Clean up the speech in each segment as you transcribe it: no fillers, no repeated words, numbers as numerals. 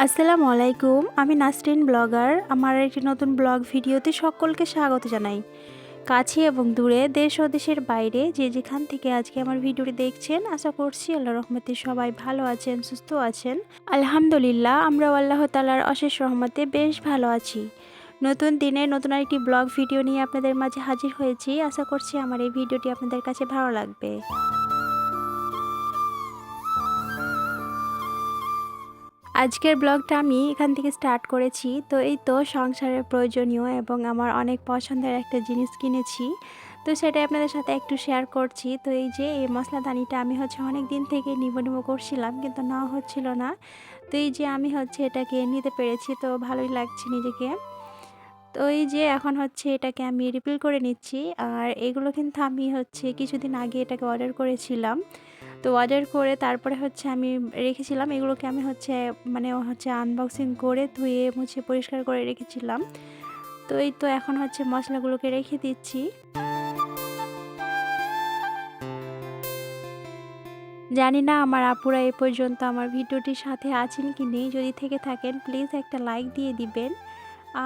আসসালামু আলাইকুম। আমি নাসরিন ব্লগার। আমার একটি নতুন ব্লগ ভিডিওতে সকলকে স্বাগত জানাই। কাছে এবং দূরে, দেশ ও দেশের বাইরে যে যেখান থেকে আজকে আমার ভিডিওটি দেখছেন, আশা করছি আল্লাহর রহমতে সবাই ভালো আছেন, সুস্থ আছেন। আলহামদুলিল্লাহ, আমরাও আল্লাহ তাআলার অশেষ রহমতে বেশ ভালো আছি। নতুন দিনে নতুন আরেকটি ব্লগ ভিডিও নিয়ে আপনাদের মাঝে হাজির হয়েছি। আশা করছি আমার এই ভিডিওটি আপনাদের কাছে ভালো লাগবে। আজকের ব্লগটা আমি এখান থেকে স্টার্ট করেছি। তো এই তো সংসারের প্রয়োজনীয় এবং আমার অনেক পছন্দের একটা জিনিস কিনেছি। তো সেটাই আপনাদের সাথে একটু শেয়ার করছি। তো এই যে এই মশলাদানিটা আমি অনেক দিন থেকে নিবো করছিলাম, কিন্তু নেওয়া হচ্ছিল না। তো এই যে আমি এটাকে নিতে পেরেছি, তো ভালোই লাগছে নিজেকে। তো এই যে এখন এটাকে আমি রিফিল করে নিচ্ছি। আর এগুলো কিন্তু আমি কিছুদিন আগে এটাকে অর্ডার করেছিলাম। তো অর্ডার করে তারপরে আমি রেখেছিলাম। এগুলোকে আমি মানে আনবক্সিং করে ধুয়ে মুছে পরিষ্কার করে রেখেছিলাম। তো এই তো এখন মশলাগুলোকে রেখে দিচ্ছি। জানি না আমার আপুরা এ পর্যন্ত আমার ভিডিওটির সাথে আছেন কি নেই। যদি থেকে থাকেন প্লিজ একটা লাইক দিয়ে দিবেন।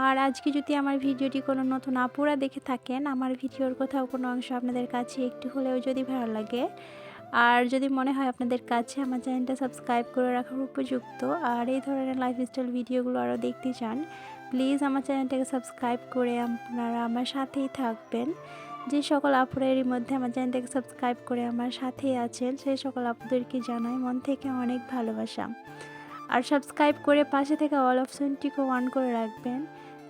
আর আজকে যদি আমার ভিডিওটি কোনো নতুন আপুরা দেখে থাকেন, আমার ভিডিওর কোথাও কোনো অংশ আপনাদের কাছে একটু হলেও যদি ভালো লাগে, আর যদি মনে হয় আপনাদের কাছে আমার চ্যানেলটা সাবস্ক্রাইব করে রাখার উপযুক্ত, আর এই ধরনের লাইফস্টাইল ভিডিওগুলো আরও দেখতে চান, প্লিজ আমার চ্যানেলটাকে সাবস্ক্রাইব করে আপনারা আমার সাথেই থাকবেন। যে সকল আপুরা এরই মধ্যে আমার চ্যানেলটাকে সাবস্ক্রাইব করে আমার সাথেই আছেন, সেই সকল আপুদেরকে জানাই মন থেকে অনেক ভালোবাসা। আর সাবস্ক্রাইব করে পাশে থেকে অল অপশনটিকে অন করে রাখবেন,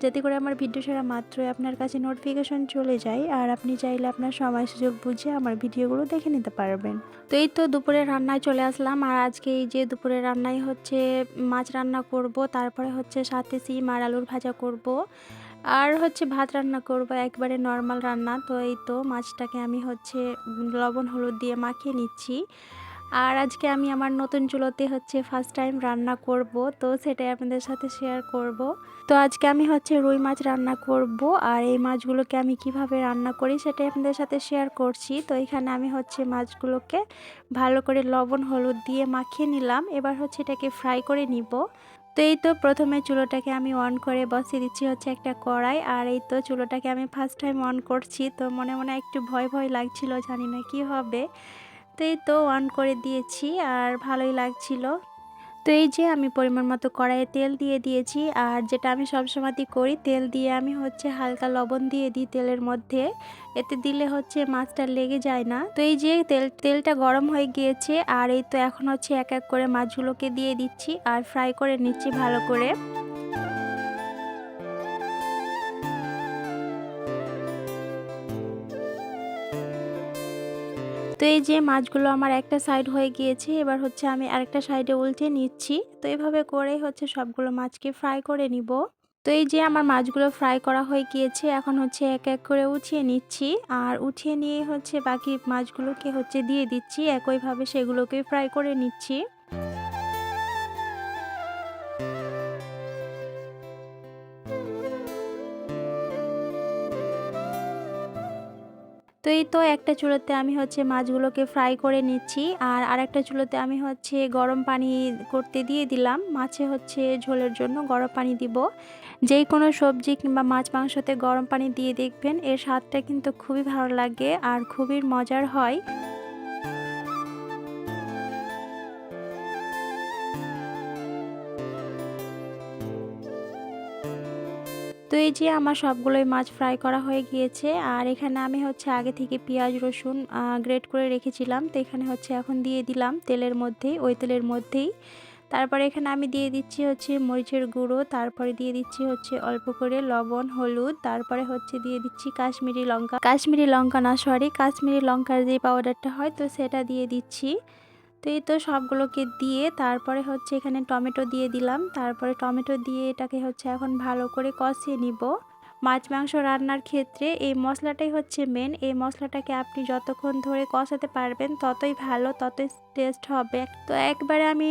যাতে করে আমার ভিডিও ছাড়া মাত্রই আপনার কাছে নোটিফিকেশন চলে যায়, আর আপনি চাইলে আপনার সময় সুযোগ বুঝে আমার ভিডিওগুলো দেখে নিতে পারবেন। তো এই তো দুপুরে রান্নায় চলে আসলাম। আর আজকে এই যে দুপুরে রান্নায় মাছ রান্না করব, তারপরে সাথে সিম আর আলুর ভাজা করব, আর ভাত রান্না করব, একবারে নর্মাল রান্না। তো এই তো মাছটাকে আমি লবণ হলুদ দিয়ে মাখিয়ে নিচ্ছি। আর আজকে আমি আমার নতুন চুলোতে ফার্স্ট টাইম রান্না করব, তো সেটাই আপনাদের সাথে শেয়ার করব। তো আজকে আমি রুই মাছ রান্না করব, আর এই মাছগুলোকে আমি কিভাবে রান্না করি সেটাই আপনাদের সাথে শেয়ার করছি। তো এখানে আমি মাছগুলোকে ভালো করে লবণ হলুদ দিয়ে মাখিয়ে নিলাম। এবার এটাকে ফ্রাই করে নিব। তো এই তো প্রথমে চুলোটাকে আমি অন করে বসিয়ে দিচ্ছি একটা কড়াই। আর এই তো চুলোটাকে আমি ফার্স্ট টাইম অন করছি, তো মনে মনে একটু ভয় ভয় লাগছিল, জানি না কি হবে। তো এই তো অন করে দিয়েছি, আর ভালোই লাগছিল। তো এই যে আমি পরিমাণ মতো কড়াইয়ে তেল দিয়ে দিয়েছি। আর যেটা আমি সবসময়ই করি, তেল দিয়ে আমি হালকা লবণ দিয়ে দিই তেলের মধ্যে, এতে দিলে মাছটা লেগে যায় না। তো এই যে তেলটা গরম হয়ে গিয়েছে, আর এই তো এখন এক এক করে মাছগুলোকে দিয়ে দিচ্ছি আর ফ্রাই করে নিচ্ছি ভালো করে। তো এই যে মাছগুলো আমার একটা সাইড হয়ে গিয়েছে, এবার আমি আরেকটা সাইডে উল্টে নিচ্ছি। তো এভাবে করে সবগুলো মাছকে ফ্রাই করে নিব। তো এই যে আমার মাছগুলো ফ্রাই করা হয়ে গিয়েছে, এখন এক এক করে উঠিয়ে নিচ্ছি। আর উঠিয়ে নিয়ে বাকি মাছগুলোকে দিয়ে দিচ্ছি, একইভাবে সেগুলোকে ফ্রাই করে নিচ্ছি। তো এই তো একটা চুলোতে আমি মাছগুলোকে ফ্রাই করে নিচ্ছি, আর আরেকটা চুলোতে আমি গরম পানি করতে দিয়ে দিলাম। মাছে ঝোলের জন্য গরম পানি দিব। যেই কোনো সবজি কিংবা মাছ মাংসতে গরম পানি দিয়ে দেখবেন, এর স্বাদটা কিন্তু খুবই ভালো লাগে আর খুবই মজার হয়। তো এই যে আমার সবগুলোই মাছ ফ্রাই করা হয়ে গিয়েছে। আর এখানে আমি আগে থেকে পেঁয়াজ রসুন গ্রেট করে রেখেছিলাম। তো এখানে এখন দিয়ে দিলাম তেলের মধ্যেই, ওই তেলের মধ্যেই। তারপরে এখানে আমি দিয়ে দিচ্ছি মরিচের গুঁড়ো, তারপরে দিয়ে দিচ্ছি অল্প করে লবণ হলুদ, তারপরে দিয়ে দিচ্ছি কাশ্মীরি লঙ্কা না, সরি, কাশ্মীরি লঙ্কার যে পাউডারটা হয়, তো সেটা দিয়ে দিচ্ছি। তো এই তো সবগুলোকে দিয়ে তারপরে এখানে টমেটো দিয়ে দিলাম। তারপরে টমেটো দিয়ে এটাকে এখন ভালো করে কষিয়ে নিব। মাছ মাংস রান্নার ক্ষেত্রে এই মশলাটাই মেন। এই মশলাটাকে আপনি যতক্ষণ ধরে কষাতে পারবেন ততই ভালো, ততই টেস্ট হবে। তো একবারে আমি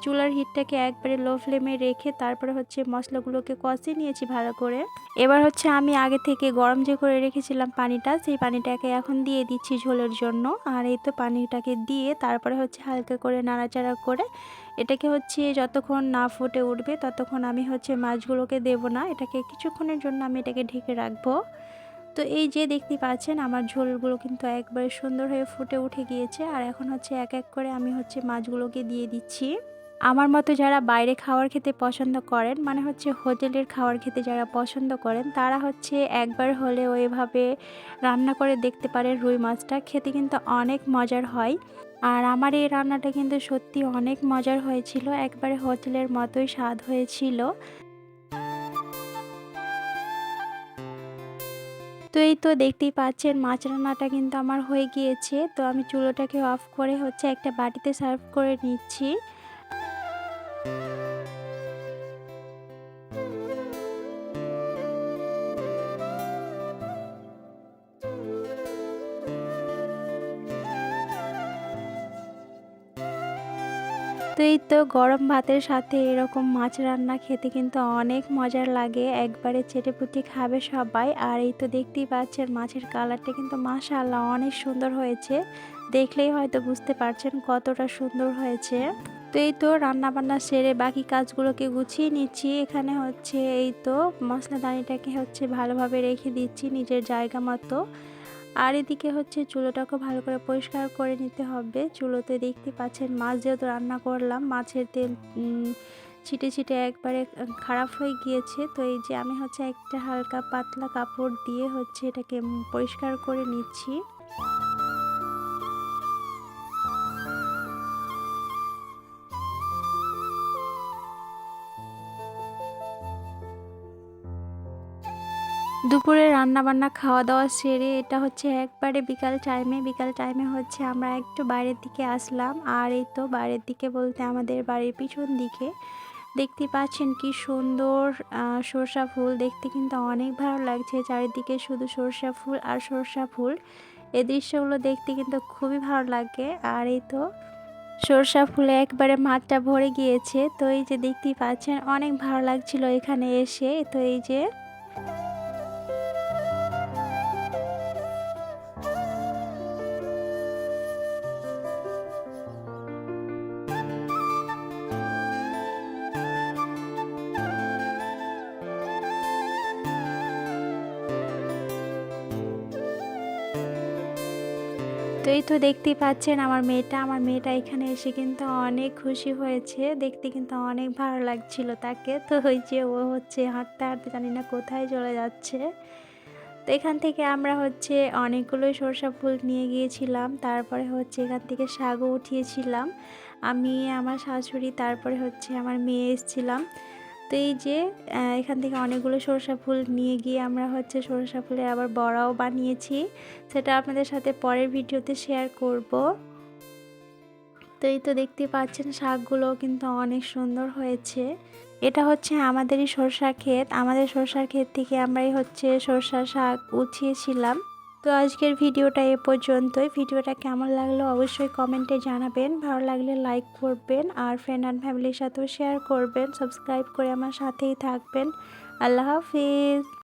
চুলার হিটটাকে একবারে লো ফ্লেমে রেখে তারপরে মশলাগুলোকে কষিয়ে নিয়েছি ভালো করে। এবার আমি আগে থেকে গরম যে করে রেখেছিলাম পানিটা, সেই পানিটাকে এখন দিয়ে দিচ্ছি ঝোলের জন্য। আর এই তো পানিটাকে দিয়ে তারপরে হালকা করে নাড়াচাড়া করে এটাকে হচ্ছে যতক্ষণ না ফুটে উঠবে ততক্ষণ আমি হচ্ছে মাছগুলোকে দেব না, এটাকে কিছুক্ষণের জন্য আমি এটাকে ঢেকে রাখবো। তো এই যে দেখতে পাচ্ছেন আমার ঝোলগুলো কিন্তু একবারে সুন্দর হয়ে ফুটে উঠে গিয়েছে। আর এখন হচ্ছে এক এক করে আমি হচ্ছে মাছগুলোকে দিয়ে দিচ্ছি। আমার মতো যারা বাইরে খাবার খেতে পছন্দ করেন, মানে হচ্ছে হোটেলের খাবার খেতে যারা পছন্দ করেন, তারা হচ্ছে একবার হলেও এভাবে রান্না করে দেখতে পারেন। রুই মাছটা খেতে কিন্তু অনেক মজার হয়। আর আমার এই রান্নাটা কিন্তু সত্যি অনেক মজার হয়েছিল, একবারে হোটেলের মতোই স্বাদ হয়েছিল। তো এই তো দেখতেই পাচ্ছেন মাছ রান্নাটা কিন্তু আমার হয়ে গিয়েছে। তো আমি চুলোটাকে অফ করে হচ্ছে একটা বাটিতে সার্ভ করে নিচ্ছি। তো এই তো গরম ভাতের সাথে এরকম মাছ রান্না খেতে কিন্তু অনেক মজার লাগে, একবারে চেটেপুটে খাবে সবাই। আর এই তো দেখতেই পাচ্ছেন মাছের কালারটা কিন্তু মাশাআল্লাহ অনেক সুন্দর হয়েছে, দেখলেই হয়তো বুঝতে পারছেন কতটা সুন্দর হয়েছে। তো এই তো রান্না বান্না সেরে বাকি কাজগুলোকে গুছিয়ে নিচ্ছি। এখানে হচ্ছে এই তো মশলাদানিটাকে হচ্ছে ভালোভাবে রেখে দিচ্ছি নিজের জায়গা মতো। আর এদিকে হচ্ছে চুলোটাকে ভালো করে পরিষ্কার করে নিতে হবে। চুলোতে দেখতে পাচ্ছেন মাছ যেহেতু রান্না করলাম, মাছের তেল ছিটে ছিটে একবারে খারাপ হয়ে গিয়েছে। তো এই যে আমি হচ্ছে একটা হালকা পাতলা কাপড় দিয়ে হচ্ছে এটাকে পরিষ্কার করে নিচ্ছি। দুপুরে রান্নাবান্না খাওয়া দাওয়া সেরে এটা হচ্ছে একবারে বিকাল টাইমে হচ্ছে আমরা একটু বাইরের দিকে আসলাম। আর এই তো বাইরের দিকে বলতে আমাদের বাড়ির পিছন দিকে দেখতে পাচ্ছেন কি সুন্দর সরষা ফুল, দেখতে কিন্তু অনেক ভালো লাগছে। চারিদিকে শুধু সরষা ফুল আর সরষা ফুল, এই দৃশ্যগুলো দেখতে কিন্তু খুবই ভালো লাগে। আর এই তো সরষা ফুলে একবারে মাঠটা ভরে গিয়েছে। তো এই যে দেখতেই পাচ্ছেন অনেক ভালো লাগছিল এখানে এসে। তো এই যে তো এই তো দেখতেই পাচ্ছেন আমার মেয়েটা এখানে এসে কিন্তু অনেক খুশি হয়েছে, দেখতে কিন্তু অনেক ভালো লাগছিল তাকে। তো ওই যে ও হচ্ছে হাঁটতে হাঁটতে জানি না কোথায় চলে যাচ্ছে। তো এখান থেকে আমরা হচ্ছে অনেকগুলোই সরষা ফুল নিয়ে গিয়েছিলাম, তারপরে হচ্ছে এখান থেকে শাকও উঠিয়েছিলাম আমি, আমার শাশুড়ি, তারপরে হচ্ছে আমার মেয়ে এসেছিলাম। তো এই যে এখান থেকে অনেকগুলো সরষা ফুল নিয়ে গিয়ে আমরা হচ্ছে সরষা ফুলের আবার বড়াও বানিয়েছি, সেটা আপনাদের সাথে পরের ভিডিওতে শেয়ার করব। তো এই তো দেখতে পাচ্ছেন শাকগুলো কিন্তু অনেক সুন্দর হয়েছে। এটা হচ্ছে আমাদেরই সরষা ক্ষেত, আমাদের সরষার ক্ষেত থেকে আমরাই হচ্ছে সরষা শাক উঠিয়েছিলাম। তো আজকের ভিডিওটা এ পর্যন্তই। ভিডিওটা কেমন লাগলো অবশ্যই কমেন্টে জানাবেন, ভালো লাগলে লাইক করবেন আর ফ্রেন্ড অ্যান্ড ফ্যামিলির সাথেও শেয়ার করবেন, সাবস্ক্রাইব করে আমার সাথেই থাকবেন। আল্লাহ হাফিজ।